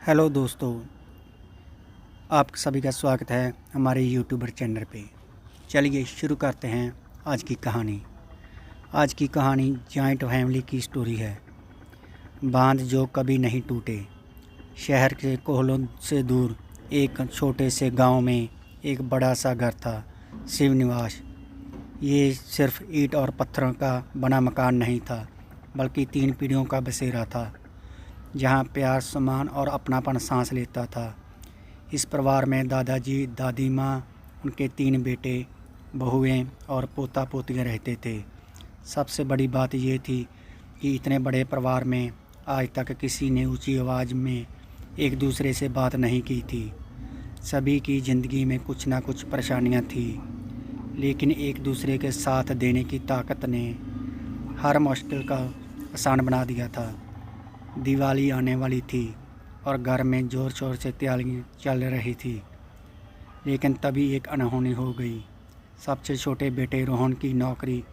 Hello दोस्तों, आप सभी का स्वागत है हमारे यूट्यूबर चैनल पे। चलिए शुरू करते हैं आज की कहानी। आज की कहानी जॉइंट फैमिली की स्टोरी है। बांध जो कभी नहीं टूटे। शहर के कोहलों से दूर एक छोटे से गांव में एक बड़ा सा घर था, शिव निवास। ये सिर्फ ईंट और पत्थरों का बना मकान नहीं था, बल्कि 3 पीढ़ियों का बसेरा था, जहाँ प्यार, सम्मान और अपनापन सांस लेता था। इस परिवार में दादाजी, दादी माँ, उनके 3 बेटे, बहुएं और पोता पोतियाँ रहते थे। सबसे बड़ी बात ये थी कि इतने बड़े परिवार में आज तक किसी ने ऊंची आवाज़ में एक दूसरे से बात नहीं की थी। सभी की ज़िंदगी में कुछ ना कुछ परेशानियाँ थी, लेकिन एक दूसरे के साथ देने की ताकत ने हर मुश्किल का आसान बना दिया था। दिवाली आने वाली थी और घर में ज़ोर शोर से तैयारियाँ चल रही थी, लेकिन तभी एक अनहोनी हो गई। सबसे छोटे बेटे रोहन की नौकरी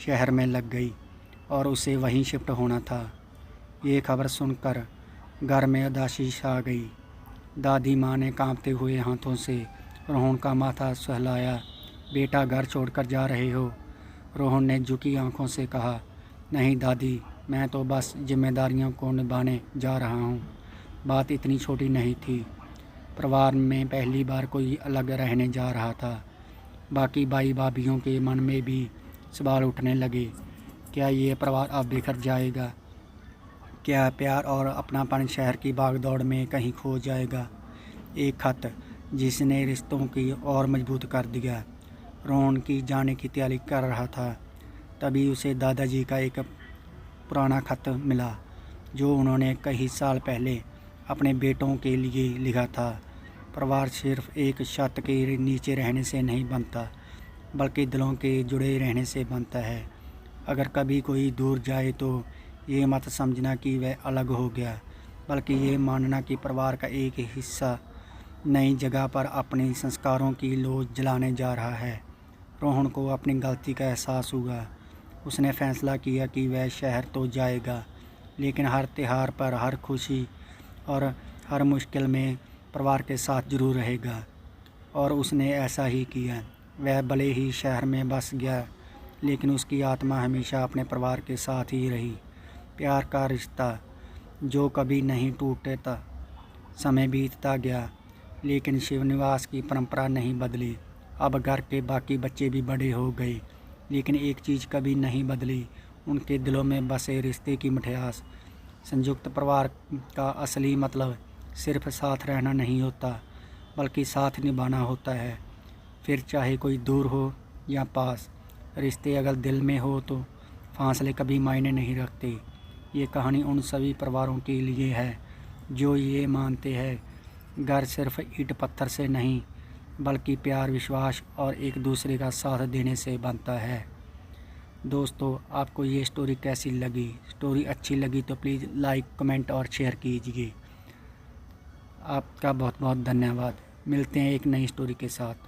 शहर में लग गई और उसे वहीं शिफ्ट होना था। ये खबर सुनकर घर में उदासी छा गई। दादी माँ ने कांपते हुए हाथों से रोहन का माथा सहलाया। बेटा, घर छोड़कर जा रहे हो? रोहन ने झुकी आंखों से कहा, नहीं दादी, मैं तो बस जिम्मेदारियों को निभाने जा रहा हूँ। बात इतनी छोटी नहीं थी। परिवार में पहली बार कोई अलग रहने जा रहा था। बाकी भाई भाभियों के मन में भी सवाल उठने लगे। क्या ये परिवार अब बिखर जाएगा? क्या प्यार और अपनापन शहर की भागदौड़ में कहीं खो जाएगा? एक खत जिसने रिश्तों की और मजबूत कर दिया। रोहन की जाने की तैयारी कर रहा था, तभी उसे दादाजी का एक पुराना खत मिला, जो उन्होंने कई साल पहले अपने बेटों के लिए लिखा था। परिवार सिर्फ एक छत के नीचे रहने से नहीं बनता, बल्कि दिलों के जुड़े रहने से बनता है। अगर कभी कोई दूर जाए तो ये मत समझना कि वह अलग हो गया, बल्कि ये मानना कि परिवार का एक हिस्सा नई जगह पर अपने संस्कारों की लौ जलाने जा रहा है। रोहन को अपनी गलती का एहसास हुआ। उसने फैसला किया कि वह शहर तो जाएगा, लेकिन हर त्योहार पर, हर खुशी और हर मुश्किल में परिवार के साथ ज़रूर रहेगा। और उसने ऐसा ही किया। वह भले ही शहर में बस गया, लेकिन उसकी आत्मा हमेशा अपने परिवार के साथ ही रही। प्यार का रिश्ता जो कभी नहीं टूटता। समय बीतता गया, लेकिन शिवनिवास की परंपरा नहीं बदली। अब घर के बाकी बच्चे भी बड़े हो गए, लेकिन एक चीज़ कभी नहीं बदली, उनके दिलों में बसे रिश्ते की मिठास। संयुक्त परिवार का असली मतलब सिर्फ साथ रहना नहीं होता, बल्कि साथ निभाना होता है। फिर चाहे कोई दूर हो या पास, रिश्ते अगर दिल में हो तो फासले कभी मायने नहीं रखते। ये कहानी उन सभी परिवारों के लिए है जो ये मानते हैं घर सिर्फ ईंट पत्थर से नहीं, बल्कि प्यार, विश्वास और एक दूसरे का साथ देने से बनता है। दोस्तों, आपको ये स्टोरी कैसी लगी? स्टोरी अच्छी लगी तो प्लीज़ लाइक, कमेंट और शेयर कीजिए। आपका बहुत बहुत धन्यवाद। मिलते हैं एक नई स्टोरी के साथ।